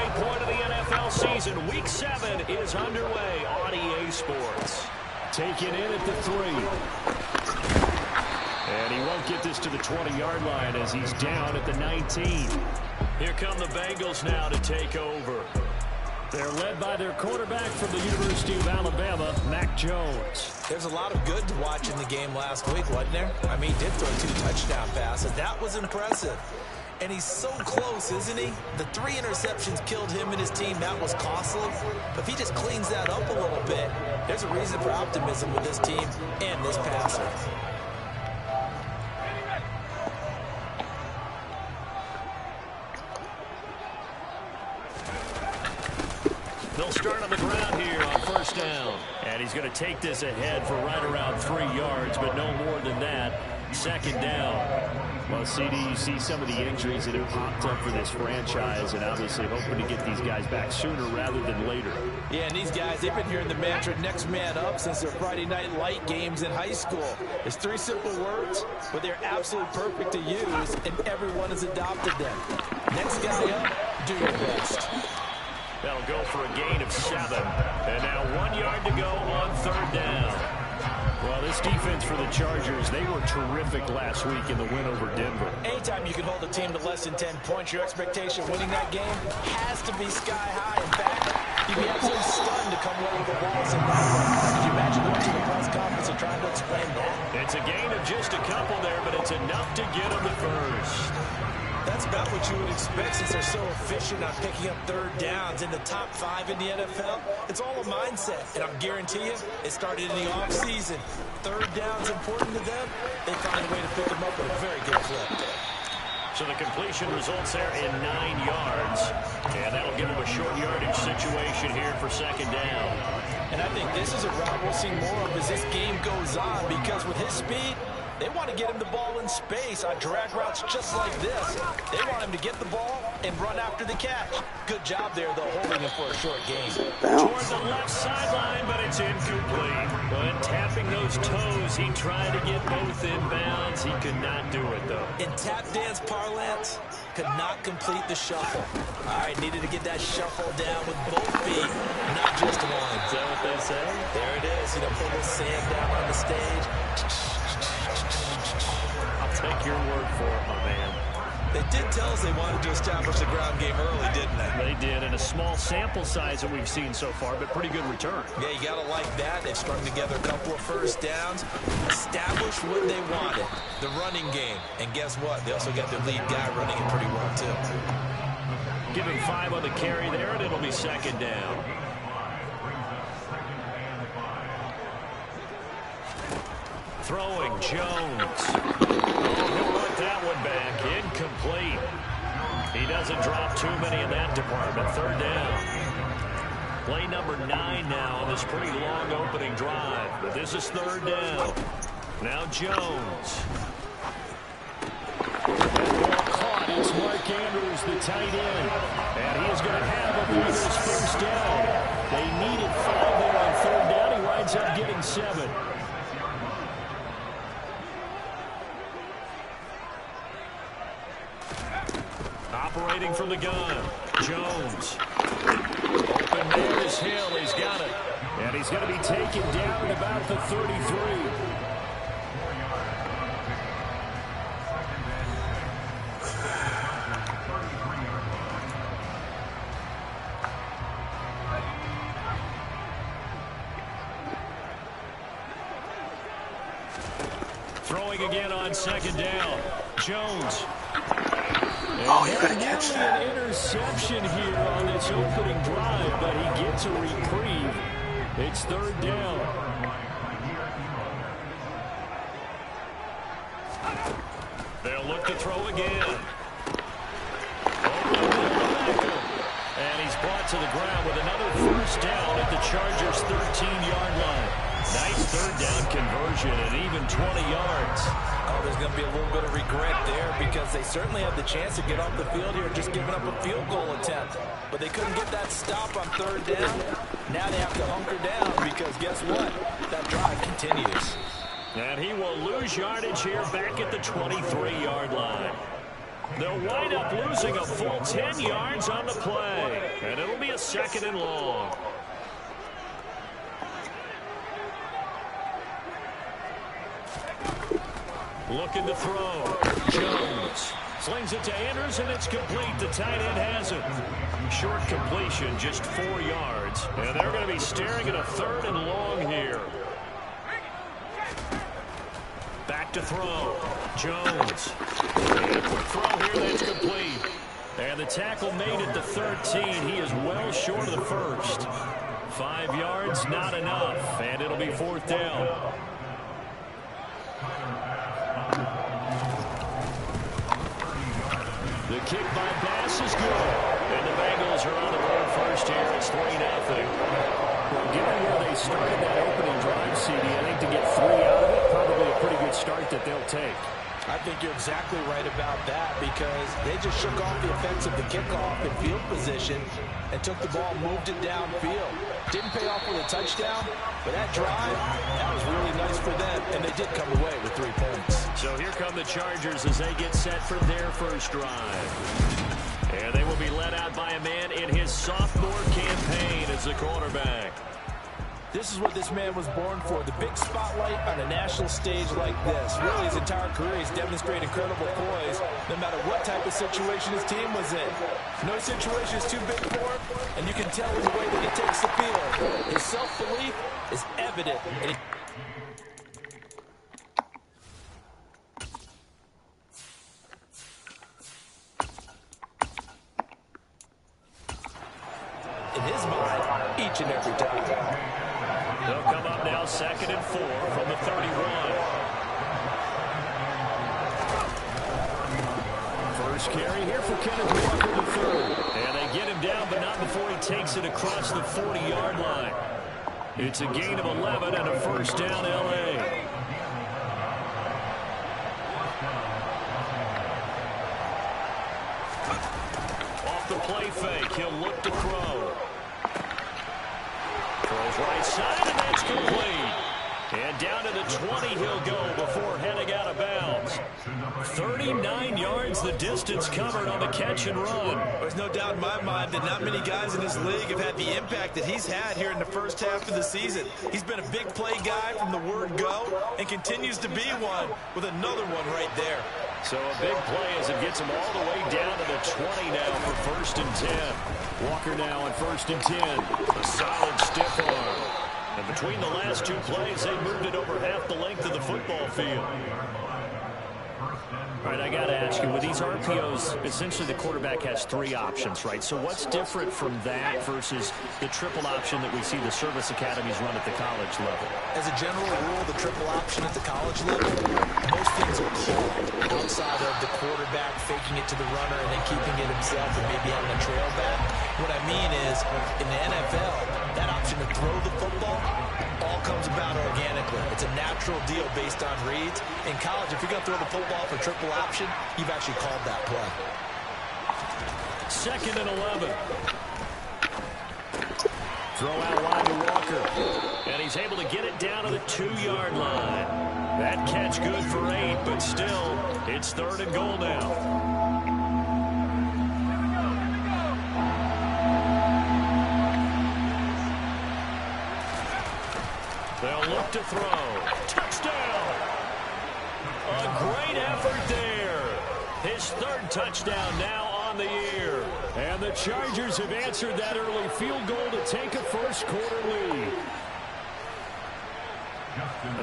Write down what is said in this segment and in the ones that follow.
halfway point of the NFL season. Week 7 is underway on EA Sports. Taken in at the 3. And he won't get this to the 20-yard line as he's down at the 19. Here come the Bengals now to take over. They're led by their quarterback from the University of Alabama, Mac Jones. There's a lot of good to watch in the game last week, wasn't there? I mean, he did throw 2 touchdown passes. That was impressive. And he's so close, isn't he? The 3 interceptions killed him and his team. That was costly. But if he just cleans that up a little bit, there's a reason for optimism with this team and this passer. They'll start on the ground here on first down. And he's going to take this ahead for right around 3 yards, but no more than that. Second down. Well, CD, you see some of the injuries that have popped up for this franchise, and obviously hoping to get these guys back sooner rather than later. Yeah, and these guys, they've been hearing the mantra, next man up, since their Friday night light games in high school. It's 3 simple words, but they're absolutely perfect to use, and everyone has adopted them. Next guy up, do your best. That'll go for a gain of 7. And now 1 yard to go on third down. Well, this defense for the Chargers, they were terrific last week in the win over Denver. Anytime you can hold a team to less than 10 points, your expectation of winning that game has to be sky high. In fact, you'd be absolutely stunned to come away with the balls in that one. Could you imagine going to the press conference and trying to explain that? It's a gain of just a couple there, but it's enough to get them the first. That's about what you would expect since they're so efficient on picking up third downs in the top 5 in the NFL. It's all a mindset, and I guarantee you, it started in the offseason. Third down's important to them. They find a way to pick them up with a very good clip. So the completion results there in 9 yards, and that'll give them a short yardage situation here for second down. And I think this is a route we'll see more of as this game goes on, because with his speed, they want to get him the ball in space on drag routes just like this. They want him to get the ball and run after the catch. Good job there, though, holding him for a short gain. Toward the left sideline, but it's incomplete. But tapping those toes, he tried to get both in bounds. He could not do it, though. In tap dance parlance, could not complete the shuffle. All right, needed to get that shuffle down with both feet, not just one. Is that what they say? There it is. You know, pull the sand down on the stage. Take your word for it, my man. They did tell us they wanted to establish the ground game early, didn't they? They did, and a small sample size that we've seen so far, but pretty good return. Yeah, you got to like that. They've strung together a couple of first downs, established what they wanted, the running game. And guess what? They also got their lead guy running it pretty well, too. Give him 5 on the carry there, and it'll be second down. Throwing Jones. He'll run that one back. Incomplete. He doesn't drop too many in that department. Third down. Play number 9 now on this pretty long opening drive. But this is third down. Now Jones. That ball caught. It's Mark Andrews, the tight end. And he is going to have a Bengals first down. They needed 5 there on third down. He winds up getting 7. Operating from the gun, Jones. Open man is Hill. He's got it. And he's going to be taken down at about the 33. Throwing again on second down. Jones. Oh, you're going to catch that. An interception here on this opening drive, but he gets a reprieve. It's third down. They'll look to throw again. And he's brought to the ground with another first down at the Chargers' 13-yard line. Nice third down conversion and even 20 yards. Oh, there's going to be a little bit of regret there because they certainly had the chance to get off the field here just giving up a field goal attempt. But they couldn't get that stop on third down. Now they have to hunker down because guess what? That drive continues. And he will lose yardage here back at the 23-yard line. They'll wind up losing a full 10 yards on the play. And it'll be a 2nd and long. Looking to throw. Jones slings it to Andrews, and it's complete. The tight end has it. Short completion, just 4 yards. And they're going to be staring at a 3rd and long here. Back to throw. Jones. And a quick throw here that's complete. And the tackle made at the 13. He is well short of the 1st. 5 yards, not enough. And it'll be 4th down. The kick by Bass is good. And the Bengals are on the board first here. It's 3-0. Well, given where they started that opening drive, CD, I think to get 3 out of it, probably a pretty good start that they'll take. I think you're exactly right about that because they just shook off the effects of the kickoff and field position and took the ball, moved it downfield. Didn't pay off with a touchdown, but that drive, that was really nice for them, and they did come away with 3 points. So here come the Chargers as they get set for their first drive. And they will be led out by a man in his sophomore campaign as the quarterback. This is what this man was born for, the big spotlight on a national stage like this. Really, his entire career, he's demonstrated incredible poise, no matter what type of situation his team was in. No situation is too big for him, and you can tell in the way that he takes the field. His self-belief is evident. In his mind, each and every time. They'll come up now 2nd and 4 from the 31. First carry here for Kenneth Walker III. And they get him down, but not before he takes it across the 40-yard line. It's a gain of 11 and a 1st down, L.A. Off the play fake, he'll look to throw. Throws right side, and that's complete. And down to the 20 he'll go before heading out of bounds. 39 yards the distance covered on the catch and run. There's no doubt in my mind that not many guys in this league have had the impact that he's had here in the first half of the season. He's been a big play guy from the word go and continues to be one with another one right there. So a big play as it gets him all the way down to the 20 now for 1st and 10. Walker now on 1st and 10. A solid stiff arm. And between the last 2 plays, they moved it over half the length of the football field. All right, I got to ask you, with these RPOs, essentially the quarterback has 3 options, right? So what's different from that versus the triple option that we see the service academies run at the college level? As a general rule, the triple option at the college level, most things are called outside of the quarterback faking it to the runner and then keeping it himself and maybe having a trail back. What I mean is, in the NFL, that option to throw the football all comes about organically. It's a natural deal based on reads. In college, if you're going to throw the football for triple option, you've actually called that play. 2nd and 11. Throw out wide to Walker. And he's able to get it down to the 2-yard line. That catch good for 8, but still, it's 3rd and goal now. They'll look to throw. Touchdown! A great effort there. His 3rd touchdown now on the year. And the Chargers have answered that early field goal to take a first-quarter lead.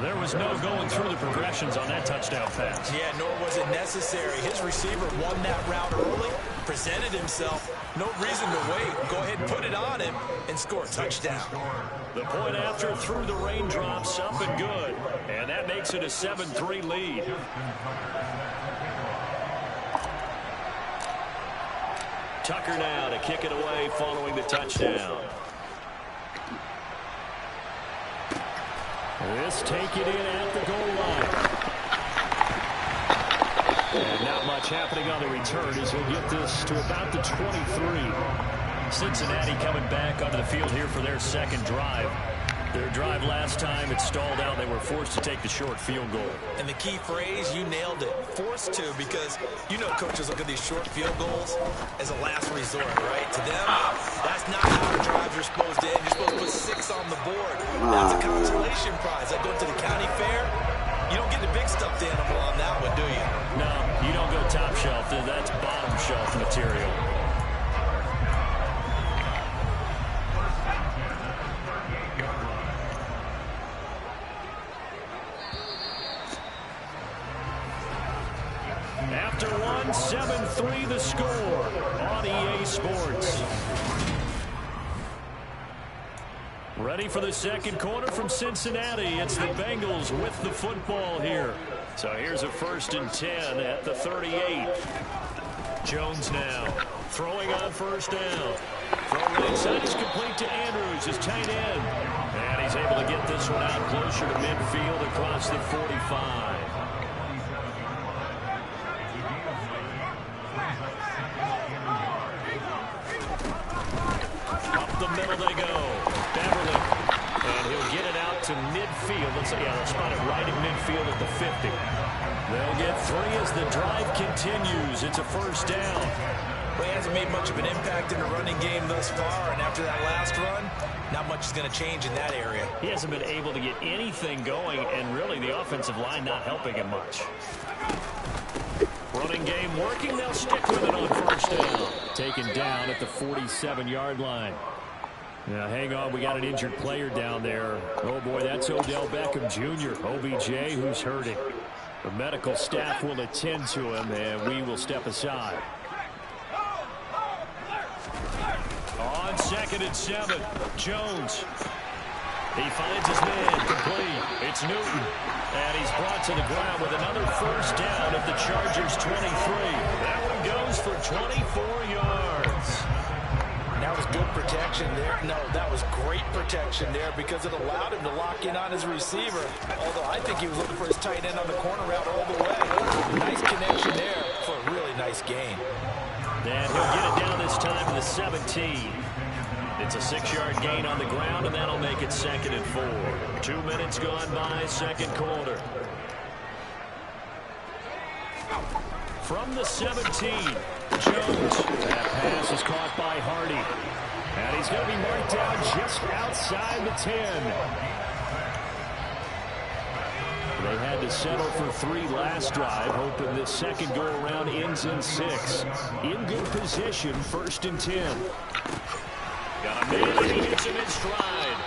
There was no going through the progressions on that touchdown pass. Yeah, nor was it necessary. His receiver won that route early, presented himself. No reason to wait. Go ahead and put it on him and score a touchdown. The point after through the raindrops, up and good. And that makes it a 7-3 lead. Tucker now to kick it away following the touchdown. This take it in at the goal line. And not much happening on the return as he'll get this to about the 23. Cincinnati coming back onto the field here for their 2nd drive. Their drive last time, it stalled out. They were forced to take the short field goal. And the key phrase, you nailed it, forced to, because you know coaches look at these short field goals as a last resort, right? To them, that's not how the drives are supposed to end. You're supposed to put 6 on the board. That's a consolation prize. Like going to the county fair, you don't get the big stuffed animal on that one, do you? No, you don't go top shelf. That's bottom shelf material. After one, 7-3 the score on EA Sports. Ready for the second quarter from Cincinnati. It's the Bengals with the football here. So here's a 1st and 10 at the 38. Jones now throwing on 1st down. Throw right inside is complete to Andrews, his tight end. And he's able to get this one out closer to midfield across the 45. Up the middle they go. Beverly. And he'll get it out to midfield. Let's say, yeah, they'll spot it right at midfield at the 50. They'll get 3 as the drive continues. It's a 1st down. Well, he hasn't made much of an impact in the running game thus far, and after that last run, not much is going to change in that area. He hasn't been able to get anything going, and really the offensive line not helping him much. Running game working. They'll stick with it on 1st down. Taken down at the 47-yard line. Now, hang on. We got an injured player down there. Oh, boy, that's Odell Beckham Jr., OBJ, who's hurting. The medical staff will attend to him, and we will step aside. On 2nd and 7, Jones. He finds his man complete. It's Newton. And he's brought to the ground with another 1st down at the Chargers' 23. That one goes for 24 yards. That was good protection there. No, that was great protection there because it allowed him to lock in on his receiver. Although I think he was looking for his tight end on the corner route all the way. Nice connection there for a really nice gain. And he'll get it down this time to the 17. It's a 6-yard gain on the ground, and that'll make it 2nd and 4. 2 minutes gone by, 2nd quarter. From the 17, Jones. That pass is caught by Hardy. And he's going to be marked down just outside the 10. They had to settle for 3 last drive, hoping this second go-around ends in 6. In good position, 1st and 10. Got a man, and he hits him in stride.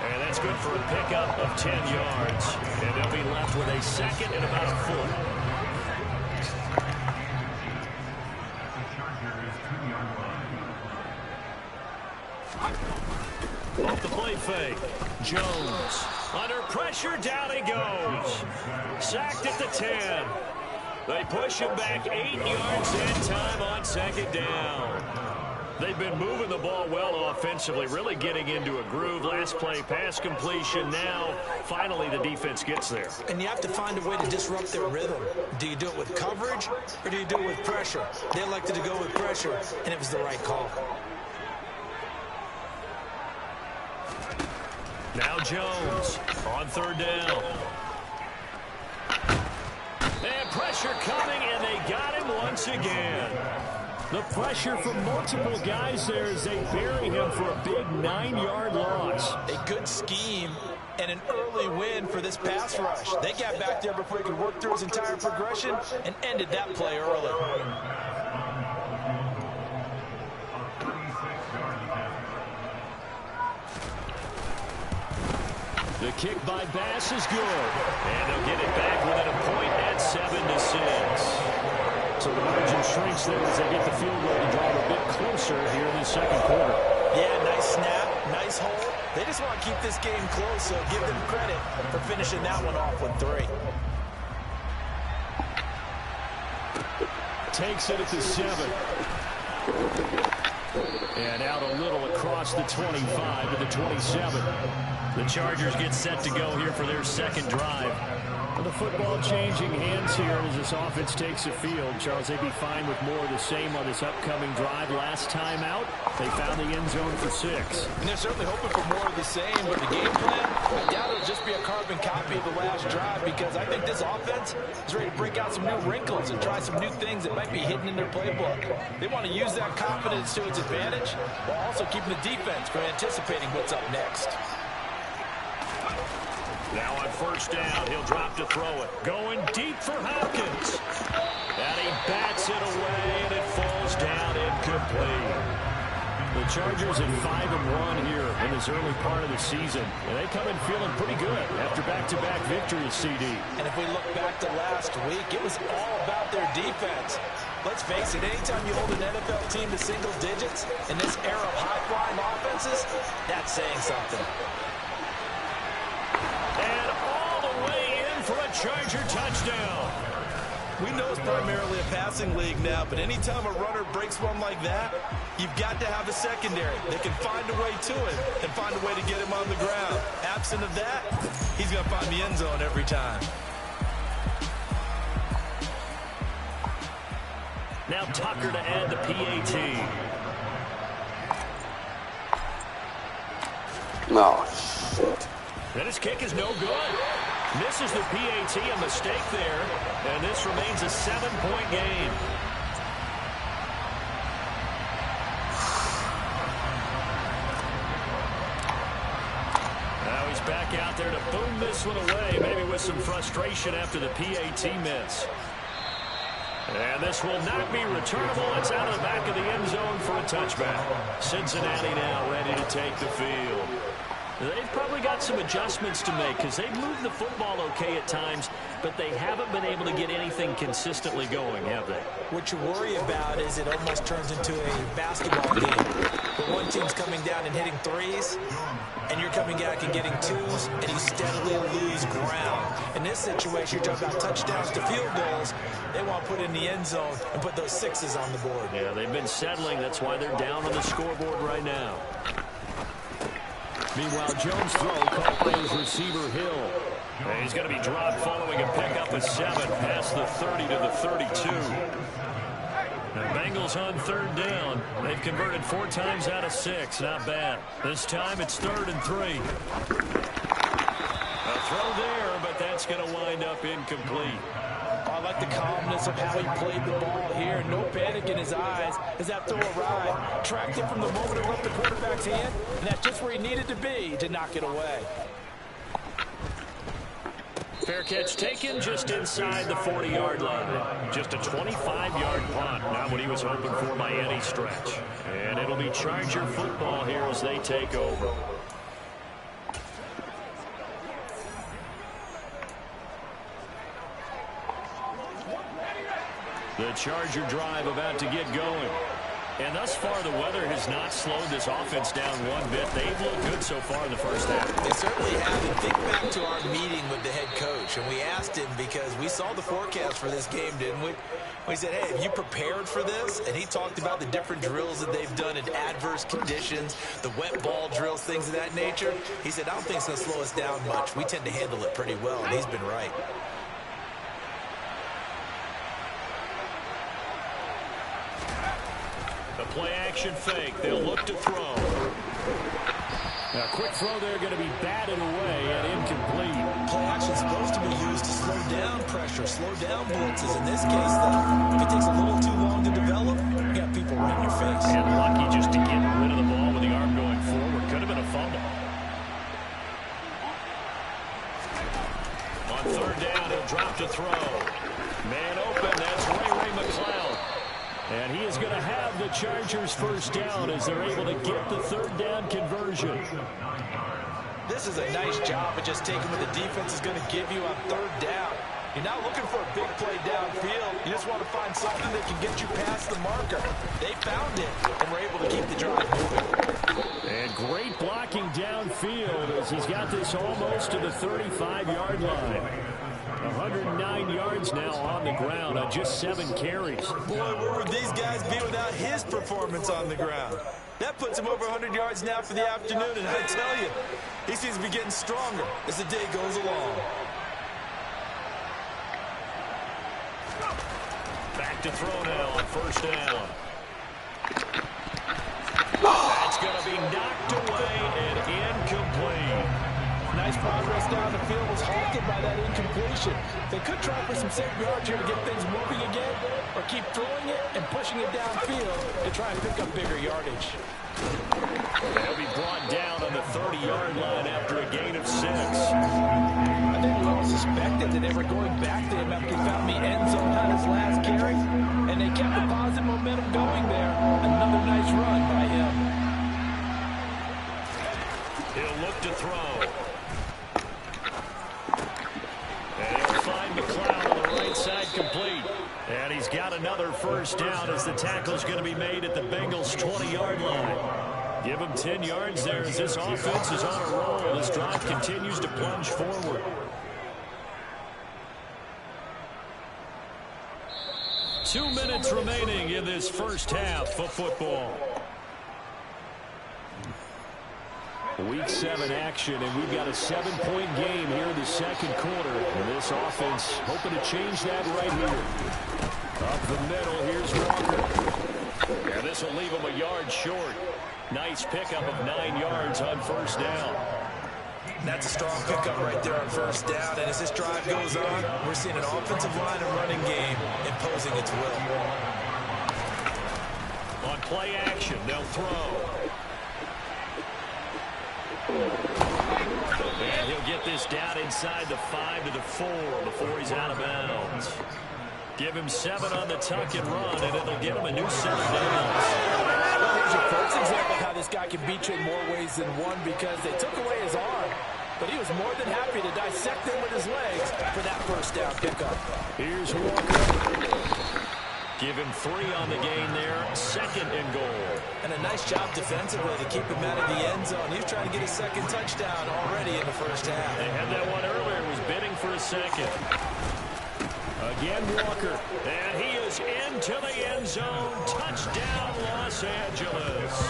And that's good for a pickup of 10 yards. And they'll be left with a 2nd and about a foot. Off the play fake. Jones. Under pressure, down he goes. Sacked at the 10. They push him back 8 yards in time on 2nd down. They've been moving the ball well offensively, really getting into a groove. Last play, pass completion. Now, finally, the defense gets there. And you have to find a way to disrupt their rhythm. Do you do it with coverage, or do you do it with pressure? They elected to go with pressure, and it was the right call. Now Jones on 3rd down. And pressure coming, and they got him once again. The pressure from multiple guys there as they bury him for a big 9-yard loss. A good scheme and an early win for this pass rush. They got back there before he could work through his entire progression and ended that play early. The kick by Bass is good. And they'll get it back within a point at 7-6. So the margin shrinks there as they get the field goal to drive a bit closer here in the second quarter. Yeah, nice snap, nice hold. They just want to keep this game close, so give them credit for finishing that one off with 3. Takes it at the 7. And out a little across the 25 to the 27. The Chargers get set to go here for their second drive. The football changing hands here as this offense takes the field. Charles, they'd be fine with more of the same on this upcoming drive. Last time out, they found the end zone for 6. And they're certainly hoping for more of the same, but the game plan, I doubt it'll just be a carbon copy of the last drive, because I think this offense is ready to break out some new wrinkles and try some new things that might be hidden in their playbook. They want to use that confidence to its advantage while also keeping the defense from anticipating what's up next. Now on first down, he'll drop to throw it. Going deep for Hopkins. And he bats it away, and it falls down incomplete. The Chargers at 5-1 here in this early part of the season. And they come in feeling pretty good after back-to-back victories, CD. And if we look back to last week, it was all about their defense. Let's face it, anytime you hold an NFL team to single digits in this era of high-flying offenses, that's saying something. And all the way in for a Charger touchdown. We know it's primarily a passing league now, but anytime a runner breaks one like that, you've got to have a secondary that can find a way to it and find a way to get him on the ground. Absent of that, he's going to find the end zone every time. Now Tucker to add the PAT. No, shit. And his kick is no good. Misses the PAT, a mistake there. And this remains a 7-point game. Now he's back out there to boom this one away, maybe with some frustration after the PAT miss. And this will not be returnable. It's out of the back of the end zone for a touchback. Cincinnati now ready to take the field. They've probably got some adjustments to make because they've moved the football okay at times, but they haven't been able to get anything consistently going, have they? What you worry about is it almost turns into a basketball game where one team's coming down and hitting threes, and you're coming back and getting twos, and you steadily lose ground. In this situation, you're talking about touchdowns to field goals. They want to put in the end zone and put those sixes on the board. Yeah, they've been settling. That's why they're down on the scoreboard right now. Meanwhile, Jones' throw caught by his receiver, Hill. And he's going to be dropped following a pickup of 7 past the 30 to the 32. The Bengals on third down. They've converted 4 times out of 6. Not bad. This time it's 3rd and 3. A throw there, but that's going to wind up incomplete. I like the calmness of how he played the ball here. No panic in his eyes as that throw arrived. Tracked it from the moment it left the quarterback's hand, and that's just where he needed to be to knock it away. Fair catch taken just inside the 40-yard line. Just a 25-yard punt, not what he was hoping for by any stretch. And it'll be Charger football here as they take over. The Charger drive about to get going. And thus far, the weather has not slowed this offense down one bit. They've looked good so far in the first half. They certainly have. And think back to our meeting with the head coach. And we asked him because we saw the forecast for this game, didn't we? We said, hey, have you prepared for this? And he talked about the different drills that they've done in adverse conditions, the wet ball drills, things of that nature. He said, I don't think it's going to slow us down much. We tend to handle it pretty well, and he's been right. Play-action fake. They'll look to throw. A quick throw there going to be batted away and incomplete. Play-action supposed to be used to slow down pressure, slow down blitzes. In this case, though, if it takes a little too long to develop, you got people right in your face. And lucky just to get rid of the ball with the arm going forward. Could have been a fumble. On third down, he'll drop to throw. Man open. That's Ray McCloud. And he is going to have the Chargers first down as they're able to get the third down conversion. This is a nice job of just taking what the defense is going to give you on third down. You're not looking for a big play downfield. You just want to find something that can get you past the marker. They found it and were able to keep the drive moving. And great blocking downfield as he's got this almost to the 35-yard line. 109 yards now on the ground on just 7 carries. Boy, where would these guys be without his performance on the ground? That puts him over 100 yards now for the afternoon, and I tell you, he seems to be getting stronger as the day goes along. to throw now on first down. That's going to be knocked away and incomplete. Nice progress down the field was halted by that incompletion. They could try for some safe yards here to get things moving again, or keep throwing it and pushing it downfield to try and pick up bigger yardage. They'll be brought down on the 30-yard line after a gain of 6. I think we all suspected that they were going back to him after he found the end zone on his last carry, and they kept the positive momentum going there. Another nice run by him. He'll look to throw. And he'll find McLeod on the right side complete. And he's got another first down as the tackle's going to be made at the Bengals' 20-yard line. Give him 10 yards there as this offense is on a roll. This drive continues to plunge forward. Two minutes remaining in this first half of football. Week 7 action, and we've got a 7-point game here in the second quarter. And this offense hoping to change that right here. Up the middle, here's Walker. And this will leave him a yard short. Nice pickup of 9 yards on first down. That's a strong pickup right there on first down. And as this drive goes on, we're seeing an offensive line and running game imposing its will. On play action, they'll throw. And he'll get this down inside the 5 to the 4 before he's out of bounds. Give him 7 on the tuck and run, and it'll give him a new set of downs. Well, here's your first example of how this guy can beat you in more ways than one, because they took away his arm, but he was more than happy to dissect him with his legs for that first down pickup. Here's Walker. Give him 3 on the gain there, 2nd and goal. And a nice job defensively to keep him out of the end zone. He was trying to get a second touchdown already in the first half. They had that one earlier, was bidding for a second. Again, Walker. And he is into the end zone. Touchdown, Los Angeles.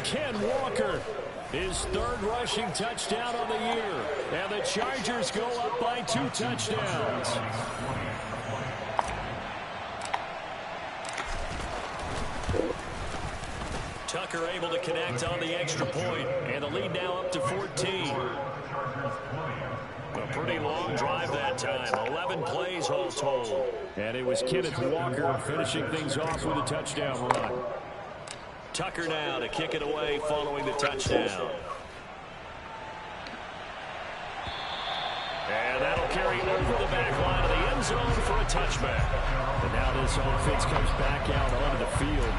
Ken Walker, his 3rd rushing touchdown on the year. And the Chargers go up by 2 touchdowns. Tucker able to connect on the extra point, and the lead now up to 14. A pretty long drive that time, 11 plays all told. And it was Kenneth Walker finishing things off with a touchdown run. Tucker now to kick it away following the touchdown. And that'll carry over the back line of the end zone for a touchback. And now this offense comes back out onto the field.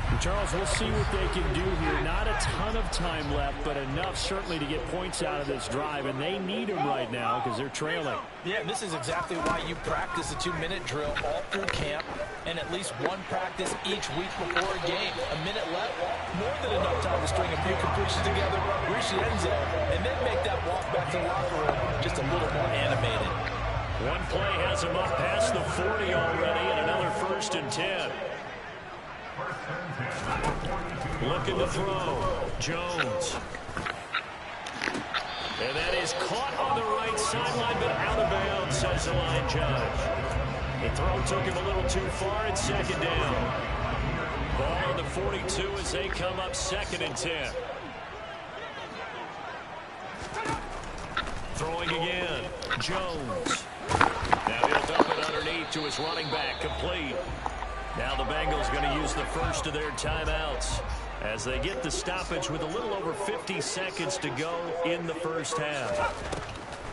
And Charles, we'll see what they can do here. Not a ton of time left, but enough certainly to get points out of this drive. And they need them right now because they're trailing. Yeah, this is exactly why you practice a 2-minute drill all through camp, and at least one practice each week before a game. A minute left, more than enough time to string a few completions together, reach the end zone, and then make that walk back to the locker room just a little more animated. One play has him up past the 40 already, and another 1st and 10. Looking to throw. Jones. And that is caught on the right sideline, but out of bounds, says the line judge. The throw took him a little too far at 2nd down. Ball on the 42 as they come up 2nd and 10. Throwing again. Jones. Now he'll dump it underneath to his running back, complete. Now the Bengals going to use the first of their timeouts as they get the stoppage with a little over 50 seconds to go in the first half.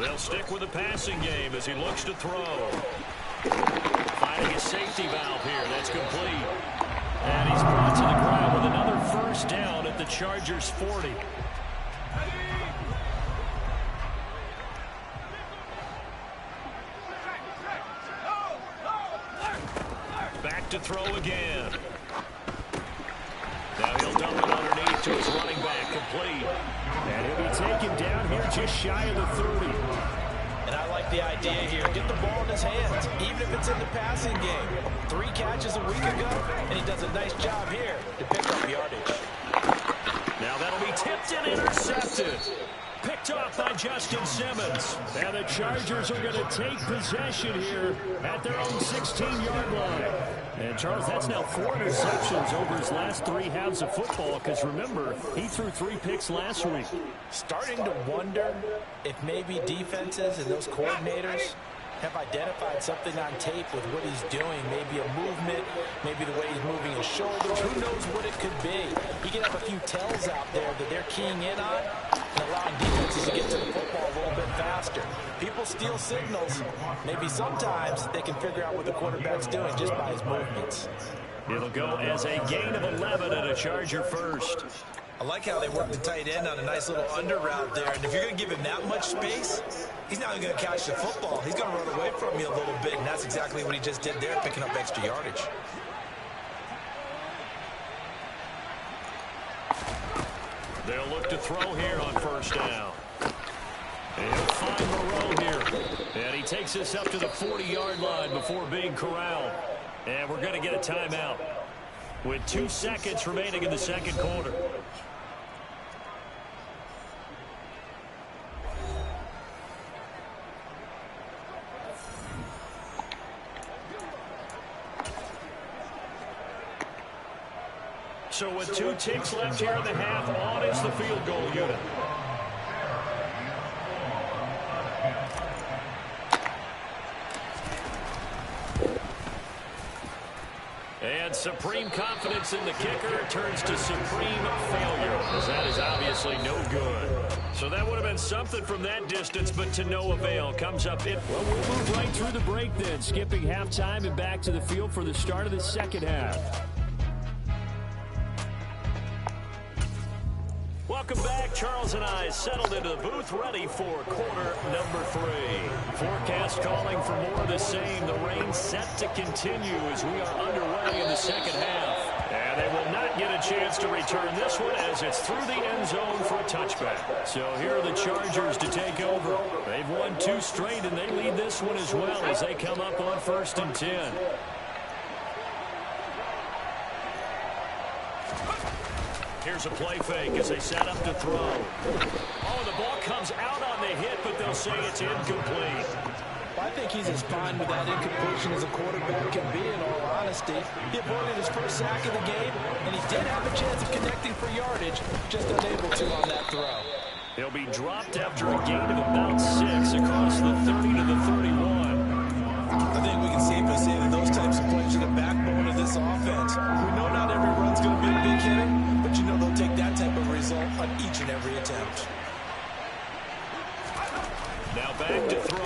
They'll stick with the passing game as he looks to throw. Finding a safety valve here. That's complete. And he's brought to the ground with another first down at the Chargers' 40. Back to throw again. Now he'll dump it underneath to his running back, complete. And he'll be taken down here just shy of the 30. And I like the idea here. Get the ball in his hands, even if it's in the passing game. 3 catches a week ago, and he does a nice job here to pick up yardage. Now that'll be tipped and intercepted. Picked off by Justin Simmons. And the Chargers are going to take possession here at their own 16-yard line. And, Charles, that's now 4 interceptions over his last 3 halves of football because, remember, he threw 3 picks last week. Starting to wonder if maybe defenses and those coordinators have identified something on tape with what he's doing. Maybe a movement, maybe the way he's moving his shoulders. Who knows what it could be? He can have a few tells out there that they're keying in on and allowing defenses to get to the football a little bit faster. People steal signals. Maybe sometimes they can figure out what the quarterback's doing just by his movements. It'll go as a gain of 11 and a Charger first. I like how they work the tight end on a nice little under route there. And if you're going to give him that much space, he's not even going to catch the football. He's going to run away from you a little bit, and that's exactly what he just did there, picking up extra yardage. They'll look to throw here on first down. And he'll find Moreau here. And he takes this up to the 40-yard line before being corralled. And we're going to get a timeout with 2 seconds remaining in the second quarter. So with 2 ticks left here in the half, on is the field goal unit. And supreme confidence in the kicker turns to supreme failure, as that is obviously no good. So that would have been something from that distance, but to no avail. Comes up it. Well, we'll move right through the break then, skipping halftime and back to the field for the start of the second half. Welcome back. Charles and I settled into the booth, ready for quarter number 3. Forecast calling for more of the same. The rain set to continue as we are underway in the second half. And they will not get a chance to return this one as it's through the end zone for a touchback. So here are the Chargers to take over. They've won 2 straight, and they lead this one as well as they come up on 1st and 10. Here's a play fake as they set up to throw. Oh, the ball comes out on the hit, but they'll say it's incomplete. I think he's as fine with that incompletion as a quarterback can be, in all honesty. He avoided his first sack of the game, and he did have a chance of connecting for yardage, just unable to on that throw. He'll be dropped after a gain of about 6 across the 30 to the 31. I think we can safely say that those types of plays are the backbone of this offense. We know not every run's going to be a big hitter, but you know they'll take that type of result on each and every attempt. Now back to throw.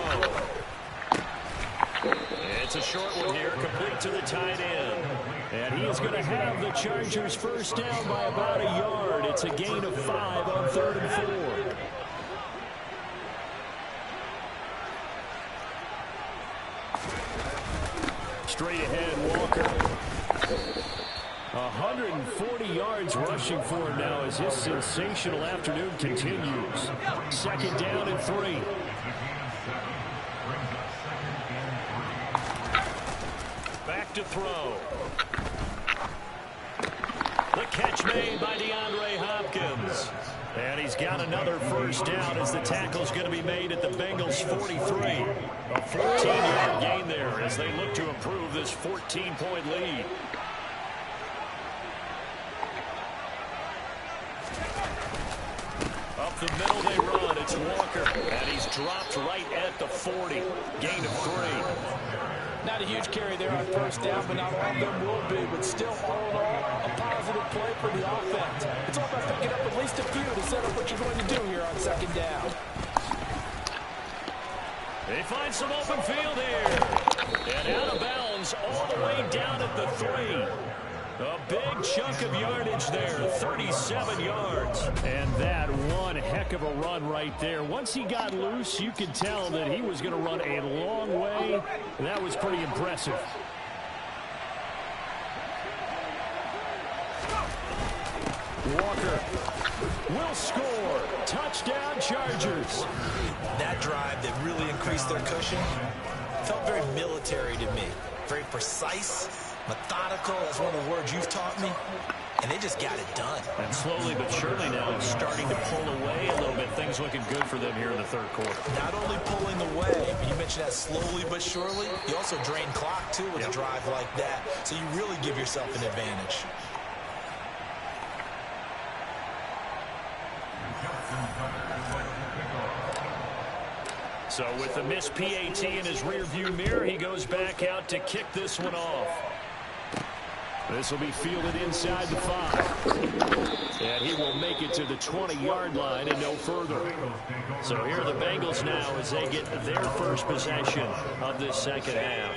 It's a short one here, complete to the tight end. And he is going to have the Chargers first down by about a yard. It's a gain of 5 on 3rd and 4. Straight ahead, Walker. 140 yards rushing for him now as his sensational afternoon continues. 2nd down and 3. Back to throw. The catch made by DeAndre Hopkins. And he's got another first down as the tackle's going to be made at the Bengals 43. A 14-yard gain there as they look to improve this 14-point lead. Up the middle they run. It's Walker. And he's dropped right at the 40. Gain of 3. Not a huge carry there on first down, but not all of them will be. But still, all in all, a positive play for the offense. It's all about picking up at least a few to set up what you're going to do here on 2nd down. They find some open field here. And out of bounds all the way down at the 3. A big chunk of yardage there, 37 yards. And that one heck of a run right there. Once he got loose, you could tell that he was going to run a long way. That was pretty impressive. Walker will score. Touchdown, Chargers. That drive that really increased their cushion felt very military to me. Very precise, methodical. That's one of the words you've taught me. and they just got it done. And slowly but surely now starting to pull away a little bit. Things looking good for them here in the third quarter. Not only pulling away, but you mentioned that slowly but surely. You also drain clock, too, with a drive like that. So you really give yourself an advantage. So with the missed PAT in his rearview mirror, he goes back out to kick this one off. This will be fielded inside the 5. And he will make it to the 20-yard line and no further. So here are the Bengals now as they get their first possession of this second half.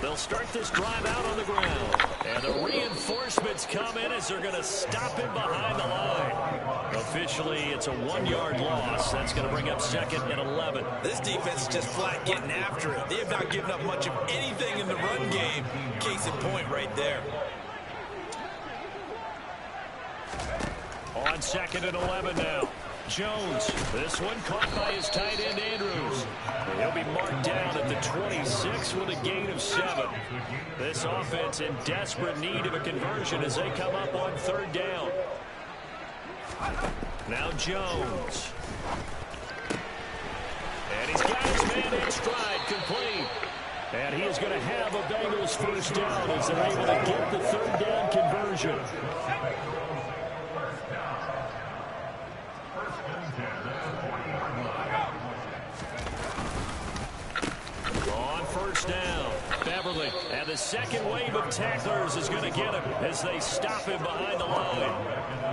They'll start this drive out on the ground. And the reinforcements come in as they're going to stop him behind the line. Officially, it's a 1-yard loss. That's going to bring up 2nd and 11. This defense is just flat getting after it. They have not given up much of anything in the run game. Case in point right there. On 2nd and 11 now. Jones, this one caught by his tight end Andrews. He'll be marked down at the 26 with a gain of 7. This offense in desperate need of a conversion as they come up on 3rd down. Now Jones. And he's got his man in stride, complete. And he is going to have a Bengals first down as they're able to get the 3rd down conversion. On 1st down, Beverly, and the second wave of tacklers is going to get him as they stop him behind the line.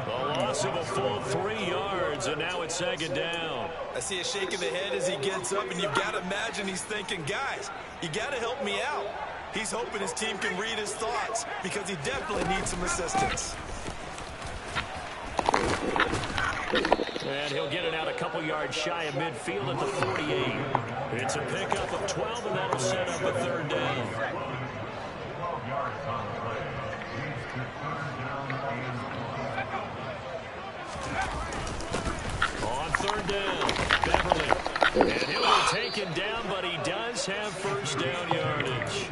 A loss of a full 3 yards, and now it's 2nd down. I see a shake of the head as he gets up, and you've got to imagine he's thinking, guys, you got to help me out. He's hoping his team can read his thoughts because he definitely needs some assistance. And he'll get it out a couple yards shy of midfield at the 48. It's a pickup of 12, and that'll set up a 3rd down. On 3rd down, Beverly. And he'll be taken down, but he does have first down yardage.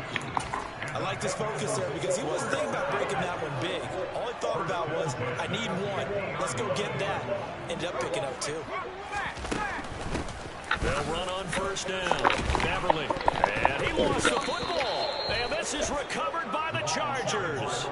I like this focus there because he wasn't thinking about breaking that one big. All he thought about was, I need 1. Let's go get that. Ended up picking up 2. They'll run on first down. Beverly. And he lost the football. And this is recovered by the Chargers.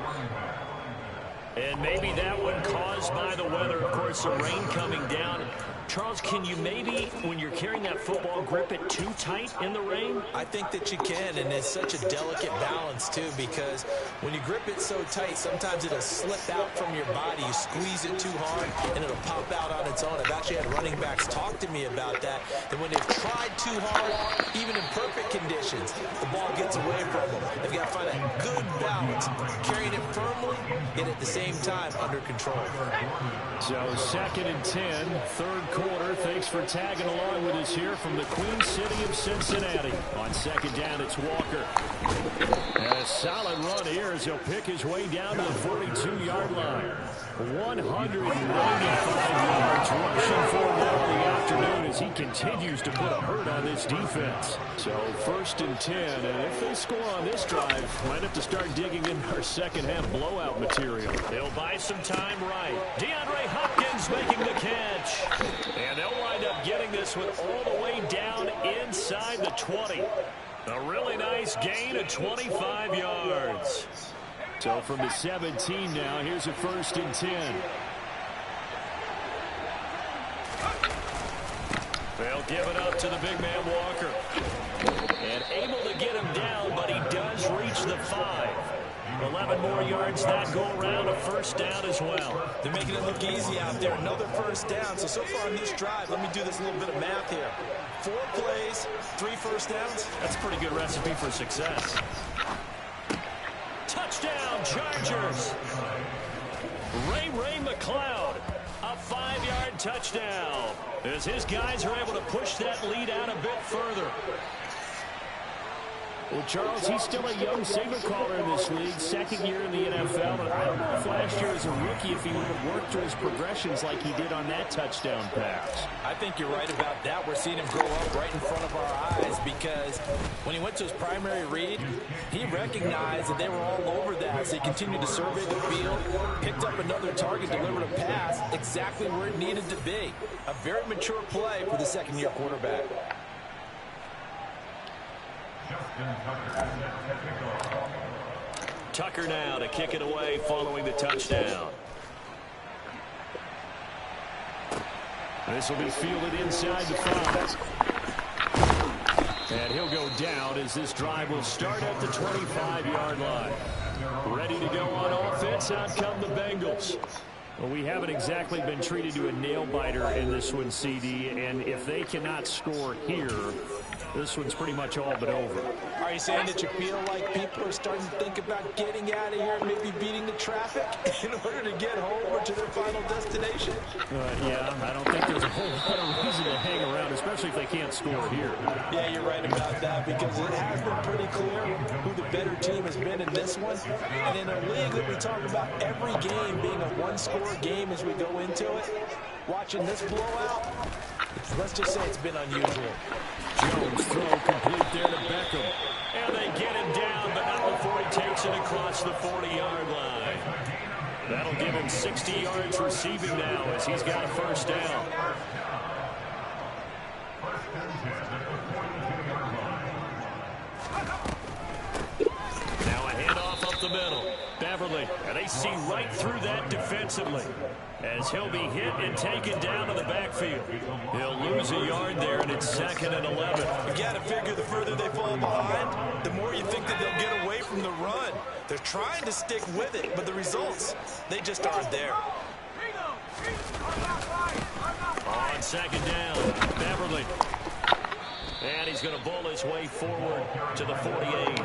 And maybe that one caused by the weather. Of course, the rain coming down. Charles, can you maybe, when you're carrying that football, grip it too tight in the rain? I think that you can, and it's such a delicate balance, too, because when you grip it so tight, sometimes it'll slip out from your body. You squeeze it too hard, and it'll pop out on its own. I've actually had running backs talk to me about that when they've tried too hard, even in perfect conditions, the ball gets away from them. They've got to find a good balance, carrying it firmly, yet at the same time under control. So 2nd and 10, 3rd quarter. Thanks for tagging along with us here from the Queen City of Cincinnati. On 2nd down, it's Walker. And a solid run here as he'll pick his way down to the 42-yard line. 195 yards rushing for him now in the afternoon as he continues to put a hurt on this defense. So 1st and 10, and if they score on this drive, might have to start digging in our second half blowout material. They'll buy some time right. DeAndre Hopkins making the catch. And they'll wind up getting this one all the way down inside the 20. A really nice gain of 25 yards. So from the 17 now, here's a 1st and 10. They'll give it up to the big man Walker. And able to get him down, but he does reach the 5. 11 more yards that go around, a first down as well. They're making it look easy out there. Another first down. So far in this drive, let me do this little bit of math here. 4 plays, 3 first downs. That's a pretty good recipe for success. Touchdown, Chargers. Ray McLeod, a 5-yard touchdown. As his guys are able to push that lead out a bit further. Well, Charles, he's still a young signal caller in this league, second year in the NFL. And I don't know if last year as a rookie if he would have worked through his progressions like he did on that touchdown pass. I think you're right about that. We're seeing him grow up right in front of our eyes because when he went to his primary read, he recognized that they were all over that. So he continued to survey the field, picked up another target, delivered a pass exactly where it needed to be. A very mature play for the second-year quarterback. Tucker now to kick it away following the touchdown. This will be fielded inside the 5. And he'll go down as this drive will start at the 25-yard line. Ready to go on offense. Out come the Bengals. Well, we haven't exactly been treated to a nail-biter in this one, CD. And if they cannot score here, this one's pretty much all but over. Are you saying that you feel like people are starting to think about getting out of here and maybe beating the traffic in order to get home or to their final destination? Yeah, I don't think there's a whole lot of reason to hang around, especially if they can't score here. Yeah, you're right about that because it has been pretty clear who the better team has been in this one. And in a league that we talk about every game being a one-score game as we go into it, watching this blowout, let's just say it's been unusual. Jones throw complete there to Beckham. And they get him down, but not before he takes it across the 40-yard line. That'll give him 60 yards receiving now as he's got a first down. Now a handoff up the middle. Beverly, and they see right through that defensively as he'll be hit and taken down to the backfield. He'll lose a yard there, and it's 2nd and 11. You got to figure the further they fall behind, the more you think that they'll get away from the run. They're trying to stick with it, but the results, they just aren't there. On 2nd down, Beverly. And he's going to bowl his way forward to the 48.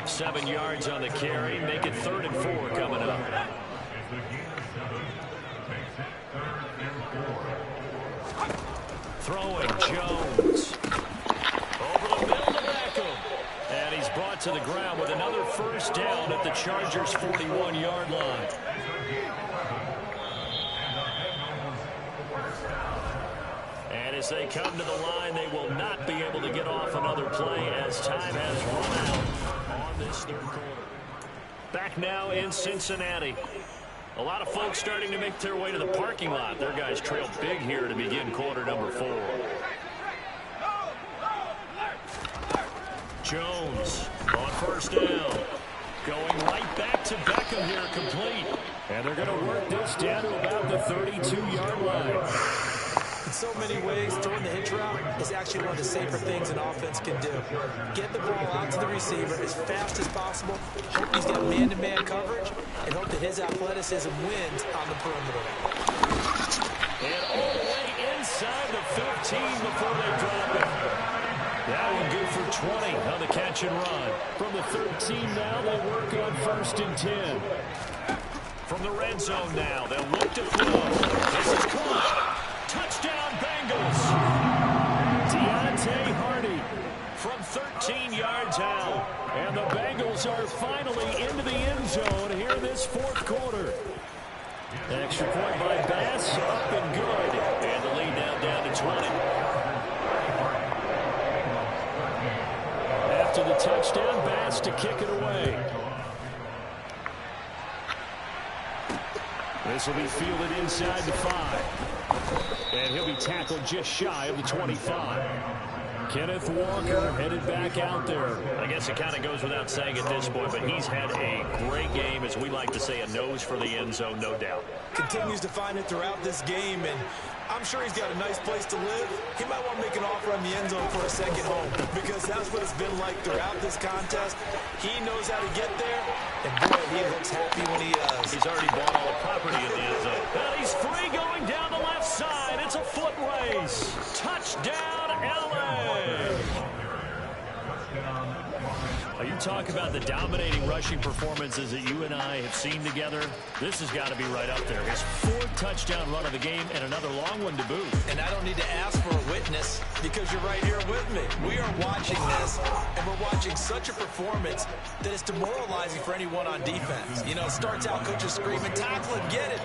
7 yards on the carry. Make it 3rd and 4 coming up. Throwing Jones. Over the middle to Beckham. And he's brought to the ground with another first down at the Chargers' 41-yard line. And as they come to the line, they will not be able to get off another play as time has run out on this 3rd quarter. Back now in Cincinnati. A lot of folks starting to make their way to the parking lot. Their guys trail big here to begin quarter number 4. Jones on first down. Going right back to Beckham here, complete. And they're going to work this down to about the 32-yard line. In so many ways, throwing the hitch route is actually one of the safer things an offense can do. Get the ball out to the receiver as fast as possible, hope he's got man-to-man coverage, and hope that his athleticism wins on the perimeter. And all the way inside the 15 before they drop it. That one good for 20 on the catch and run. From the 13 now, they work on 1st and 10. From the red zone now, they'll look to throw. This is caught. Touchdown, Bengals. Deontay Hardy from 13 yards out. And the Bengals are finally into the end zone here in this 4th quarter. Extra point by Bass, up and good. And the lead now down to 20. After the touchdown, Bass to kick it away. This will be fielded inside the 5. And he'll be tackled just shy of the 25. Kenneth Walker headed back out there. I guess it kind of goes without saying at this point, but he's had a great game, as we like to say, a nose for the end zone, no doubt. Continues to find it throughout this game, and I'm sure he's got a nice place to live. He might want to make an offer on the end zone for a second home, because that's what it's been like throughout this contest. He knows how to get there, and boy, he looks happy when he does. He's already bought all the property in the end zone. And he's free going down the left side. It's a foot race. Touchdown, LA. You talk about the dominating rushing performances that you and I have seen together. This has got to be right up there. His fourth touchdown run of the game and another long one to boot. And I don't need to ask for a witness because you're right here with me. We are watching this, and we're watching such a performance that it's demoralizing for anyone on defense. You know, it starts out coaches screaming, tackle him, get it.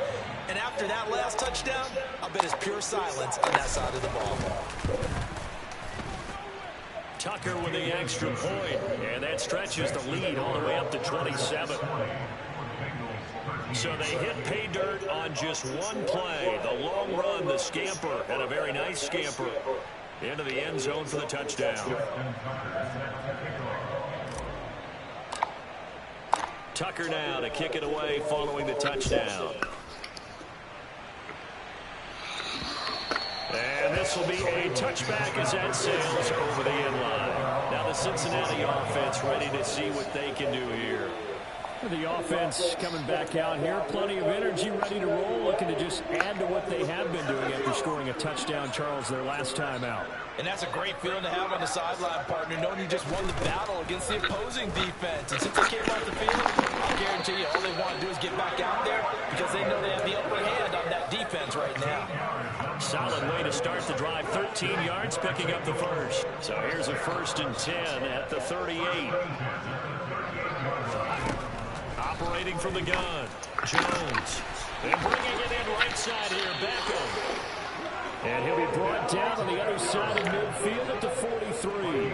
And after that last touchdown, I'll bet it's pure silence on that side of the ball. Tucker with the extra point, and that stretches the lead all the way up to 27. So they hit pay dirt on just one play. The long run, the scamper, and a very nice scamper into the end zone for the touchdown. Tucker now to kick it away following the touchdown. And this will be a touchback as that sails over the end line. Now the Cincinnati offense ready to see what they can do here. The offense coming back out here. Plenty of energy, ready to roll, looking to just add to what they have been doing after scoring a touchdown, Charles, their last time out. And that's a great feeling to have on the sideline, partner, knowing you just won the battle against the opposing defense. And since they came off the field, I guarantee you all they want to do is get back out there because they know they have the upper hand on that defense right now. Solid way to start the drive. 13 yards, picking up the first. So here's a 1st and 10 at the 38. Operating from the gun, Jones. And bringing it in right side here, Beckham. And he'll be brought down on the other side of midfield at the 43.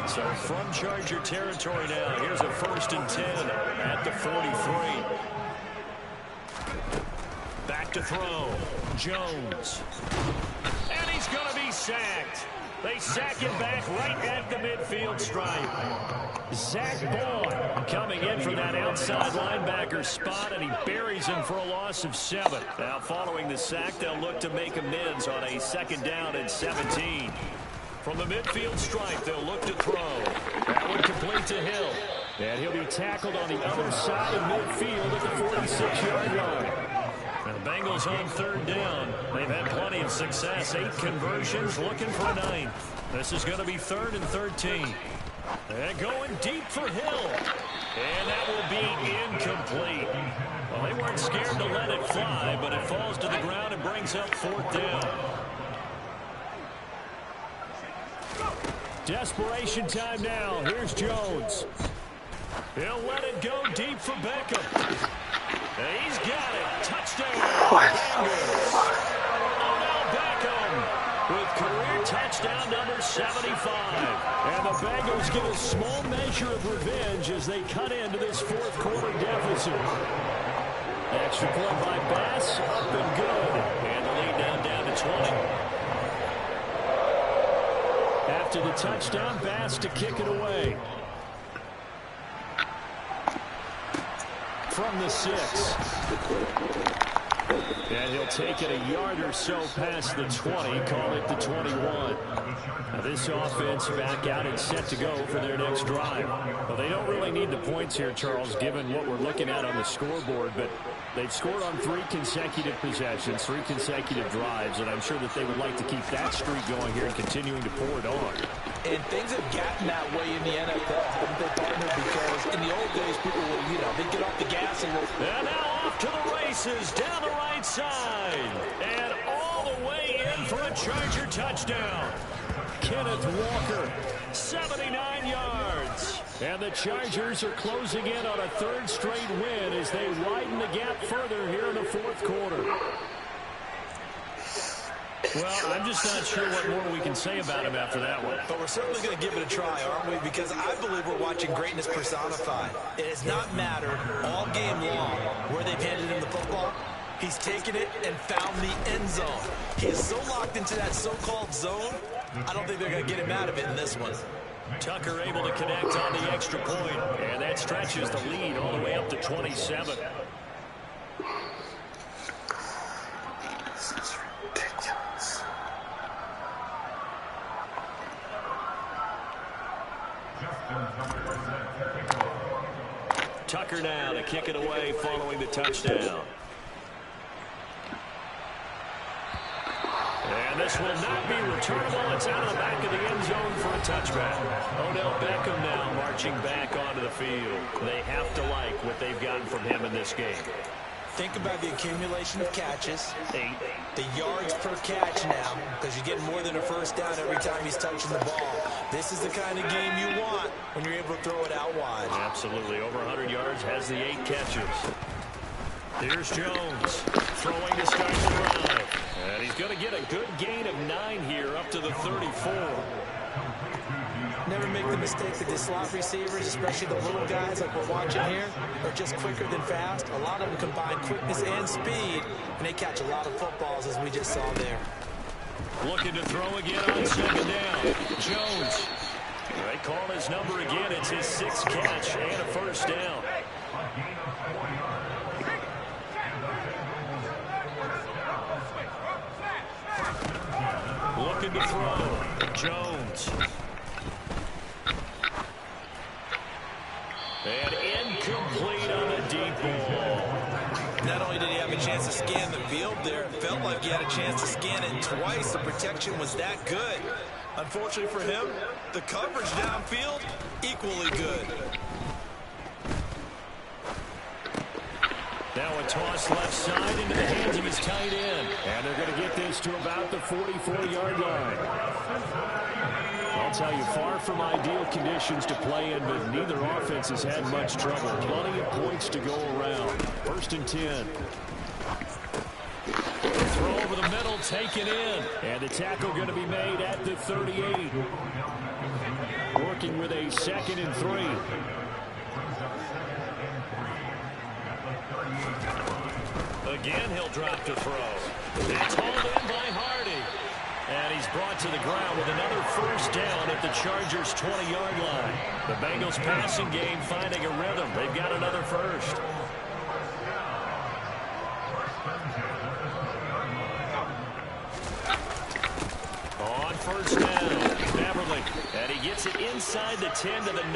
So from Charger territory now, here's a 1st and 10 at the 43. Back to throw, Jones. And he's going to be sacked. They sack him back right at the midfield stripe. Zach Boyd coming in from that outside linebacker spot, and he buries him for a loss of 7. Now following the sack, they'll look to make amends on a 2nd down and 17. From the midfield stripe, they'll look to throw. That one complete to Hill. And he'll be tackled on the other side of midfield at the 46-yard line. And the Bengals on 3rd down. They've had plenty of success. 8 conversions, looking for a 9th. This is going to be 3rd and 13. And going deep for Hill. And that will be incomplete. Well, they weren't scared to let it fly, but it falls to the ground and brings up 4th down. Desperation time now. Here's Jones. He'll let it go deep for Beckham. And he's got it. Touchdown. Odell Beckham with career touchdown number 75. And the Bengals get a small measure of revenge as they cut into this 4th quarter deficit. Extra point by Bass, up and good. And the lead now down to 20. After the touchdown, Bass to kick it away. From the 6. And he'll take it a yard or so past the 20, call it the 21. Now this offense back out and set to go for their next drive. Well, they don't really need the points here, Charles, given what we're looking at on the scoreboard, but they've scored on 3 consecutive possessions, 3 consecutive drives, and I'm sure that they would like to keep that streak going here and continuing to pour it on. And things have gotten that way in the NFL, haven't they, partner? Because in the old days, people would, they'd get off the gas and go. And now off to the races, down the right side. And all the way in for a Charger touchdown. Kenneth Walker, 79 yards. And the Chargers are closing in on a 3rd straight win as they widen the gap further here in the 4th quarter. Well, I'm just not sure what more we can say about him after that one. But we're certainly going to give it a try, aren't we? Because I believe we're watching greatness personified. It has not mattered all game long where they've handed him the football. He's taken it and found the end zone. He is so locked into that so-called zone, I don't think they're going to get him out of it in this one. Tucker able to connect on the extra point, and that stretches the lead all the way up to 27. Tucker now to kick it away following the touchdown. And And this will not be returnable. It's out of the back of the end zone for a touchback. Odell Beckham now marching back onto the field. They have to like what they've gotten from him in this game. Think about the accumulation of catches, the yards per catch now, because you're getting more than a first down every time he's touching the ball. This is the kind of game you want when you're able to throw it out wide. Absolutely. Over 100 yards, has the 8 catches. Here's Jones throwing to start the drive. And he's going to get a good gain of 9 here up to the 34. Never make the mistake that the slot receivers, especially the little guys like we're watching here, are just quicker than fast. A lot of them combine quickness and speed, and they catch a lot of footballs, as we just saw there. Looking to throw again on second down. Jones. They call his number again. It's his 6th catch and a first down. Looking to throw. Jones. And incomplete on a deep ball. Not only did he have a chance to scan the field there, it felt like he had a chance to scan it twice. The protection was that good. Unfortunately for him, the coverage downfield, equally good. Now a toss left side into the hands of his tight end. And they're going to get this to about the 44-yard line. I'll tell you, far from ideal conditions to play in, but neither offense has had much trouble. Plenty of points to go around. 1st and 10. Throw over the middle, taken in. And the tackle going to be made at the 38. Working with a 2nd and 3. Again, he'll drop to throw. It's hauled in by Hardy. And he's brought to the ground with another first down at the Chargers' 20-yard line. The Bengals passing game finding a rhythm. They've got another first. On first down, Beverly. And he gets it inside the 10 to the 9.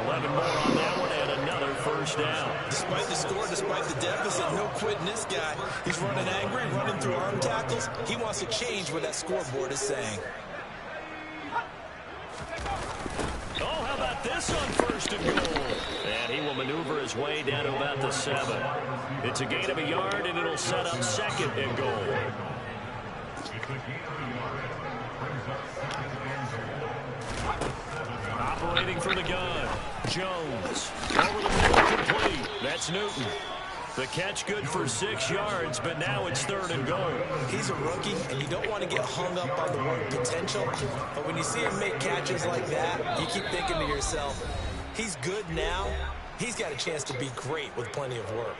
11 more on that one and another first down. Despite the score, despite the deficit, no quitting this guy. He's running angry, running through arm tackles. He wants to change what that scoreboard is saying. Oh, how about this on 1st and goal? And he will maneuver his way down to about the 7. It's a gain of a yard, and it'll set up 2nd and goal. Operating from the gun. Jones. Over the middle, complete. That's Newton. The catch good for 6 yards, but now it's 3rd and goal. He's a rookie, and you don't want to get hung up on the word potential. But when you see him make catches like that, you keep thinking to yourself, he's good now. He's got a chance to be great with plenty of work.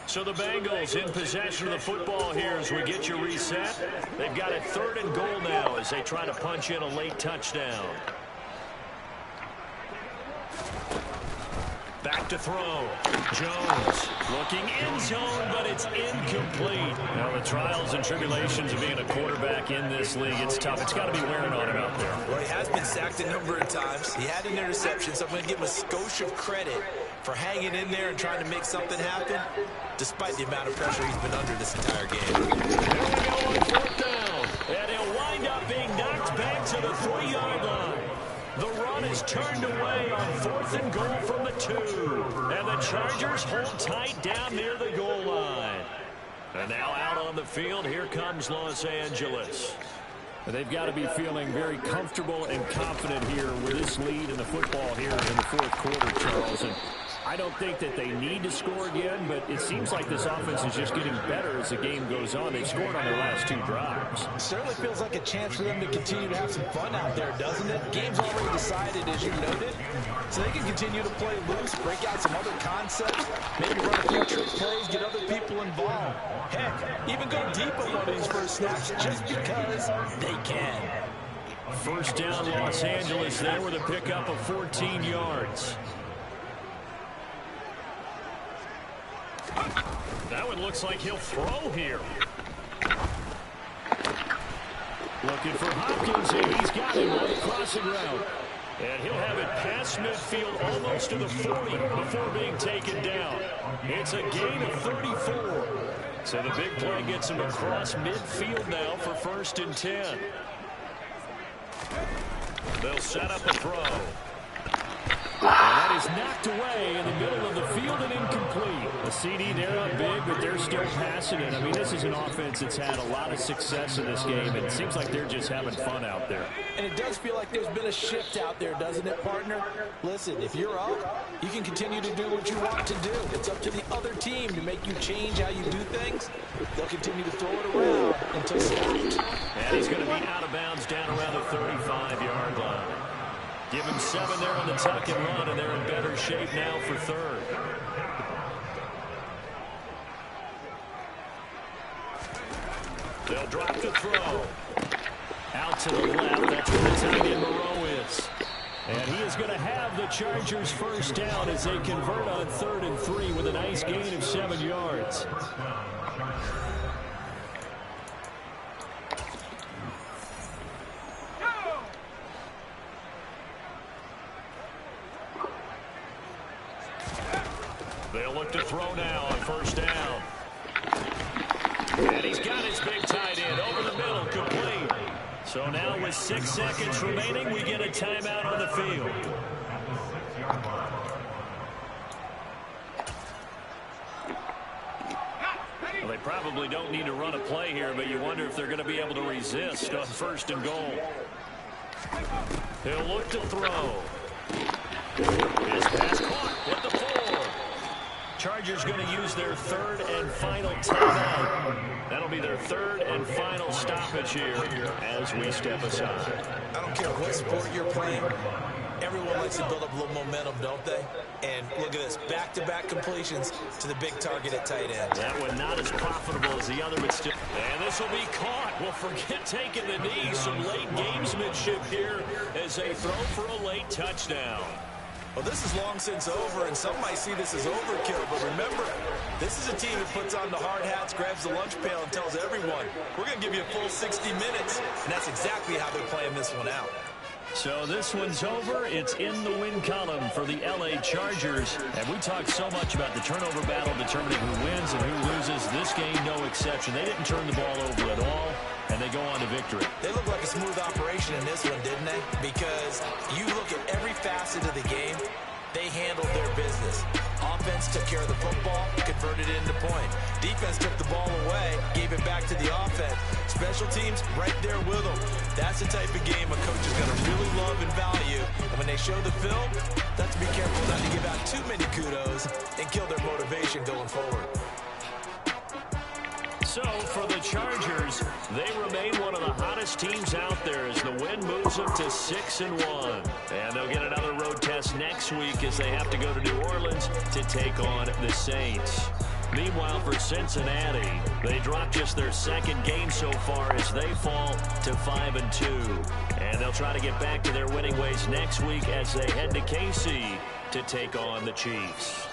So the Bengals in possession of the football here as we get you reset. They've got a 3rd and goal now as they try to punch in a late touchdown. Back to throw. Jones looking end zone, but it's incomplete. Now the trials and tribulations of being a quarterback in this league, it's tough. It's got to be wearing on him out there. Well, he has been sacked a number of times. He had an interception, so I'm going to give him a skosh of credit for hanging in there and trying to make something happen, despite the amount of pressure he's been under this entire game. There we go on 4th down. And he'll wind up being knocked back to the 3-yard line. The run is turned away on 4th and goal from the 2. And the Chargers hold tight down near the goal line. And now out on the field, here comes Los Angeles. They've got to be feeling very comfortable and confident here with this lead in the football here in the 4th quarter, Charles. And I don't think that they need to score again, but it seems like this offense is just getting better as the game goes on. They've scored on their last 2 drives. It certainly feels like a chance for them to continue to have some fun out there, doesn't it? Game's already decided, as you noted, so they can continue to play loose, break out some other concepts, maybe run a few trick plays, get other people involved. Heck, even go deep on one of these first snaps just because they can. First down, Los Angeles there with a pickup of 14 yards. That one looks like he'll throw here. Looking for Hopkins, and he's got him on the crossing route. And he'll have it past midfield almost to the 40 before being taken down. It's a gain of 34. So the big play gets him across midfield now for 1st and 10. They'll set up a throw. And that is knocked away in the middle of the field and incomplete. The CD, they're up big, but they're still passing it. I mean, this is an offense that's had a lot of success in this game, and it seems like they're just having fun out there. And it does feel like there's been a shift out there, doesn't it, partner? Listen, if you're up, you can continue to do what you want to do. It's up to the other team to make you change how you do things. They'll continue to throw it around until stopped. And he's going to be out of bounds down around the 35-yard line. Give him 7 there on the tuck and run, and they're in better shape now for 3rd. They'll drop the throw. Out to the left. That's where the tight end Moreau is. And he is going to have the Chargers first down as they convert on 3rd and 3 with a nice gain of 7 yards. They'll look to throw now on 1st down. And he's got his big tight end over the middle, complete. So now with 6 seconds remaining, we get a timeout on the field. Well, they probably don't need to run a play here, but you wonder if they're going to be able to resist on 1st and goal. He'll look to throw. His pass caught with the 4. Chargers going to use their 3rd and final timeout. That'll be their 3rd and final stoppage here as we step aside. I don't care what sport you're playing. Everyone likes to build up a little momentum, don't they? And look at this, back-to-back completions to the big target at tight end. That one not as profitable as the other, but still. And this will be caught. Well, forget taking the knee. Some late gamesmanship here as they throw for a late touchdown. Well, this is long since over, and some might see this as overkill. But remember, this is a team that puts on the hard hats, grabs the lunch pail, and tells everyone, we're going to give you a full 60 minutes. And that's exactly how they're playing this one out. So this one's over. It's in the win column for the L.A. Chargers. And we talked so much about the turnover battle determining who wins and who loses. This game, no exception. They didn't turn the ball over at all, and they go on to victory. They look like a smooth operation in this one, didn't they? Because you look at every facet of the game, they handled their business. Offense took care of the football, converted it into point. Defense took the ball away, gave it back to the offense. Special teams right there with them. That's the type of game a coach is going to really love and value. And when they show the film, they have to be careful not to give out too many kudos and kill their motivation going forward. So for the Chargers, they remain one of the hottest teams out there as the win moves them to 6-1. And they'll get another road test next week as they have to go to New Orleans to take on the Saints. Meanwhile, for Cincinnati, they dropped just their 2nd game so far as they fall to 5-2. And they'll try to get back to their winning ways next week as they head to KC to take on the Chiefs.